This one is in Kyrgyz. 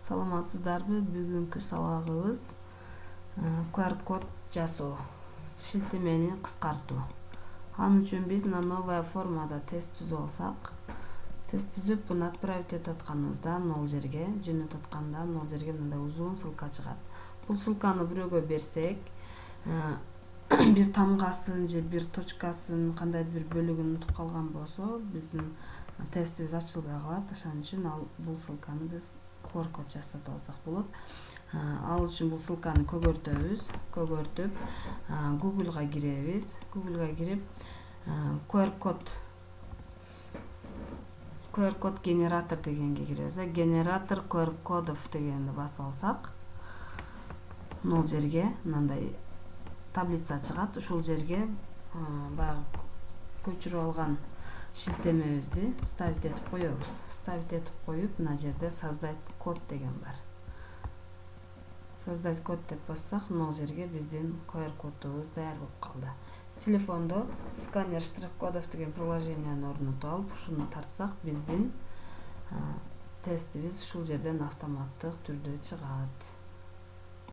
Саламатсыздарбы? Бүгүнкү сабагыбыз QR код жасоо, шилтемени кыскартуу. Ал үчүн биз мына новая формада тест түзүп алсак, тест түзүп буну отправить этип атканыбызда нол жерге, жөнөтүп атканда нол жерге мындай узун ссылка чыгат. Бул ссылканы бирөөгө берсек, бир тамгасын же бир точкасын, кандайдыр бир бөлүгүн унутуп калган болсо, биздин тестибиз ачылбай калат. Ошон үчүн бул ссылканы биз QR код жасатып алсак болот. Ал үчүн бул ссылканы көгөртөбүз. Көгөртүп, Google'га киребиз. Google'га кирип, QR код генератор дегенге киребиз. Генератор QR кодов дегенди басып алсак, нол жерге мындай таблица чыгат. Ушул жерге баягы көчүрүп алган шилтемебизди ставить этип коебуз. Ставить этип коюп, мына жерде создать код деген бар. Создать код деп бассак, нол жерге биздин QR кодубуз даяр болуп калды. Телефондо сканер штрих-кодов деген приложенияны орнотуп алып, ушуну тартсак, биздин тестибиз ушул жерден автоматтык түрдө чыгат.